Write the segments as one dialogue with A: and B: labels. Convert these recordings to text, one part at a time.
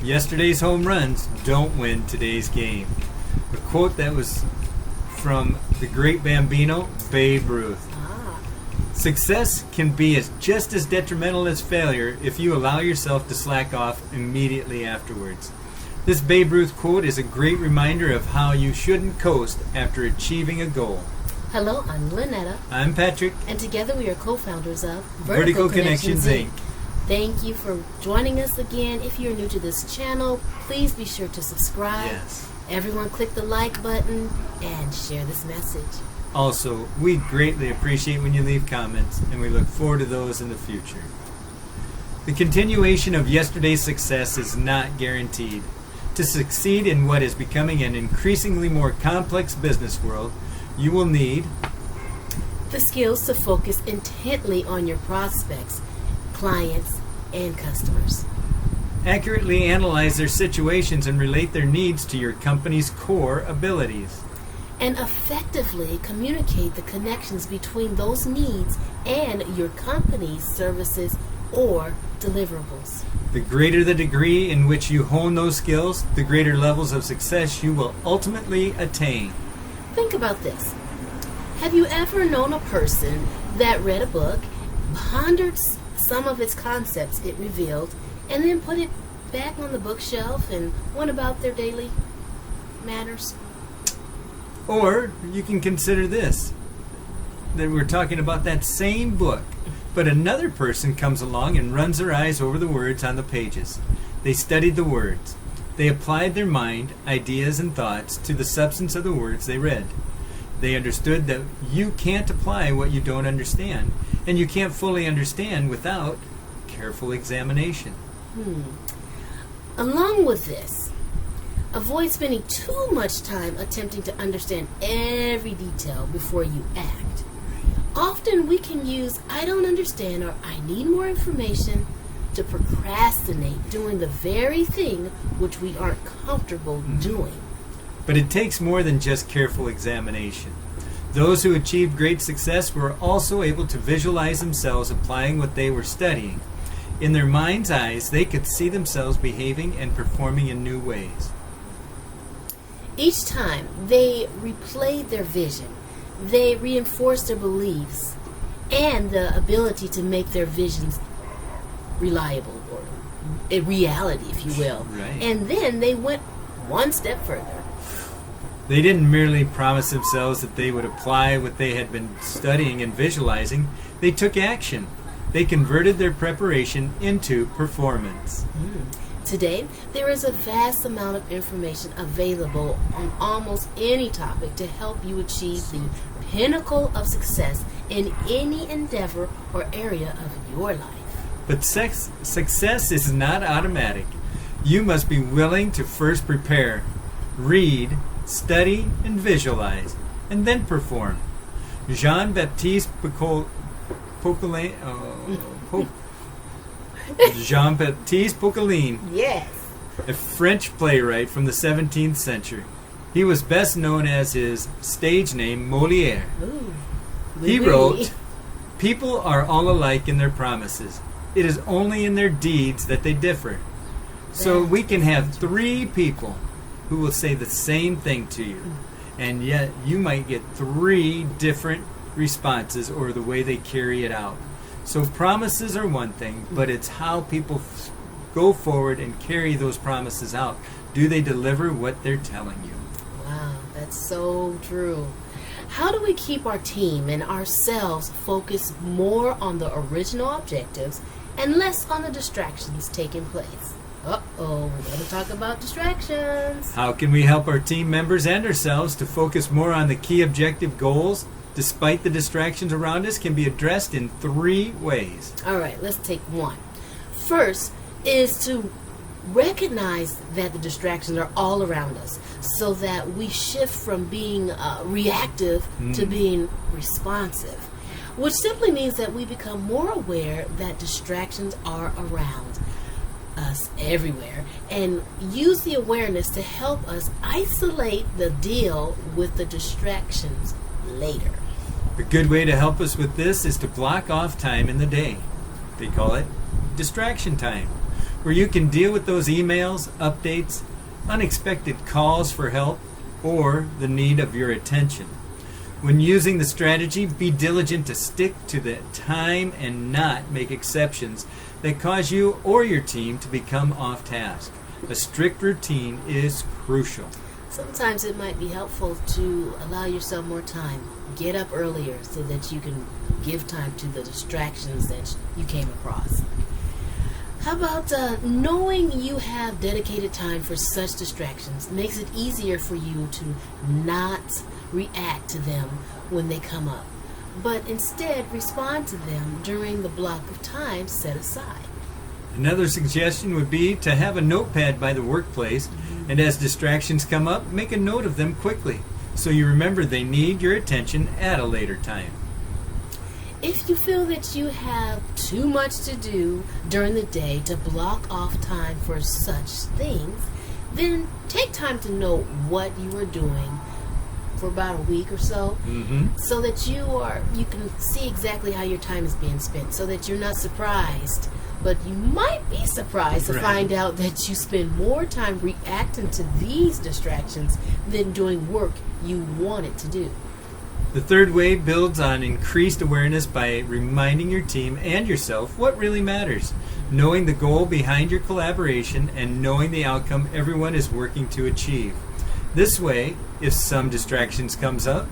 A: Yesterday's home runs don't win today's game. A quote that was from the great Bambino, Babe Ruth. Success can be just as detrimental as failure if you allow yourself to slack off immediately afterwards. This Babe Ruth quote is a great reminder of how you shouldn't coast after achieving a goal.
B: Hello, I'm Linnetta.
A: I'm Patrick.
B: And together we are co-founders of
A: Vertical Connections Inc.
B: Thank you for joining us again. If you're new to this channel, please be sure to subscribe.
A: Yes.
B: Everyone click the like button and share this message.
A: Also, we greatly appreciate when you leave comments, and we look forward to those in the future. The continuation of yesterday's success is not guaranteed. To succeed in what is becoming an increasingly more complex business world, you will need
B: the skills to focus intently on your prospects, clients, and customers.
A: Accurately analyze their situations and relate their needs to your company's core abilities.
B: And effectively communicate the connections between those needs and your company's services or deliverables.
A: The greater the degree in which you hone those skills, the greater levels of success you will ultimately attain.
B: Think about this. Have you ever known a person that read a book, pondered some of its concepts it revealed, and then put it back on the bookshelf and went about their daily matters?
A: Or you can consider this, that we're talking about that same book, but another person comes along and runs their eyes over the words on the pages. They studied the words. They applied their mind, ideas, and thoughts to the substance of the words they read. They understood that you can't apply what you don't understand, and you can't fully understand without careful examination.
B: Along with this, avoid spending too much time attempting to understand every detail before you act. Often we can use "I don't understand" or "I need more information" to procrastinate doing the very thing which we aren't comfortable doing.
A: But it takes more than just careful examination. Those who achieved great success were also able to visualize themselves applying what they were studying. In their mind's eyes, they could see themselves behaving and performing in new ways.
B: Each time they replayed their vision, they reinforced their beliefs and the ability to make their visions reliable, or a reality, if you will.
A: Right.
B: And then they went one step further.
A: They didn't merely promise themselves that they would apply what they had been studying and visualizing. They took action. They converted their preparation into performance.
B: Today, there is a vast amount of information available on almost any topic to help you achieve the pinnacle of success in any endeavor or area of your life.
A: But success is not automatic. You must be willing to first prepare, read, study, and visualize, and then perform. Jean-Baptiste Poquelin,
B: Yes.
A: a French playwright from the 17th century. He was best known as his stage name Molière.
B: Ooh.
A: He wrote, "People are all alike in their promises. It is only in their deeds that they differ." So we can have three people who will say the same thing to you, and yet you might get three different responses or the way they carry it out. So promises are one thing, but it's how people go forward and carry those promises out. Do they deliver what they're telling you?
B: Wow, that's so true. How do we keep our team and ourselves focused more on the original objectives and less on the distractions taking place? Uh-oh, we're going to talk about distractions.
A: How can we help our team members and ourselves to focus more on the key objective goals despite the distractions around us can be addressed in three ways.
B: All right, let's take one. First is to recognize that the distractions are all around us so that we shift from being reactive to being responsive, which simply means that we become more aware that distractions are around us everywhere and use the awareness to help us isolate the deal with the distractions later.
A: A good way to help us with this is to block off time in the day. They call it distraction time. where you can deal with those emails, updates, unexpected calls for help, or the need of your attention. When using the strategy, be diligent to stick to the time and not make exceptions that cause you or your team to become off task. A strict routine is crucial.
B: Sometimes it might be helpful to allow yourself more time. Get up earlier so that you can give time to the distractions that you came across. How about knowing you have dedicated time for such distractions makes it easier for you to not react to them when they come up, but instead respond to them during the block of time set aside.
A: Another suggestion would be to have a notepad by the workplace, and as distractions come up, make a note of them quickly so you remember they need your attention at a later time.
B: If you feel that you have too much to do during the day to block off time for such things, then take time to know what you are doing for about a week or so, so that you can see exactly how your time is being spent, so that you're not surprised. But you might be surprised to find out that you spend more time reacting to these distractions than doing work you wanted to do.
A: The third way builds on increased awareness by reminding your team and yourself what really matters, knowing the goal behind your collaboration and knowing the outcome everyone is working to achieve. This way, if some distractions comes up,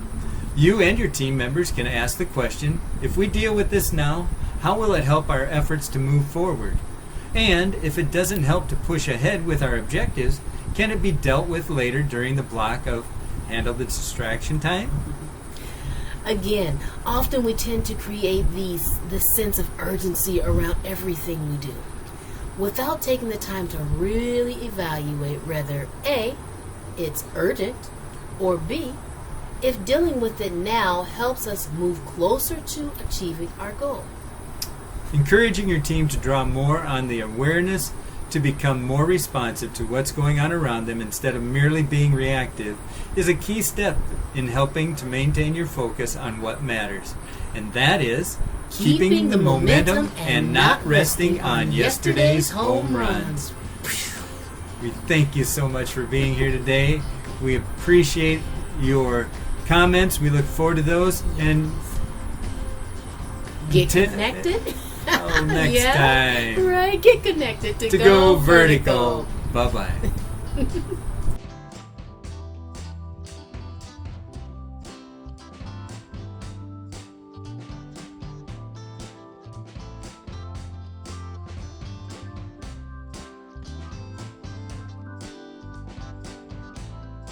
A: you and your team members can ask the question, if we deal with this now, how will it help our efforts to move forward? And if it doesn't help to push ahead with our objectives, can it be dealt with later during the block of handle the distraction time?
B: Again, often we tend to create this sense of urgency around everything we do, without taking the time to really evaluate whether A, it's urgent, or B, if dealing with it now helps us move closer to achieving our goal.
A: Encouraging your team to draw more on the awareness to become more responsive to what's going on around them instead of merely being reactive is a key step in helping to maintain your focus on what matters. And that is keeping the momentum and not resting on yesterday's home runs. We thank you so much for being here today. We appreciate your comments. We look forward to those. And
B: get connected.
A: Next time.
B: Right, get connected to
A: go vertical. Bye-bye.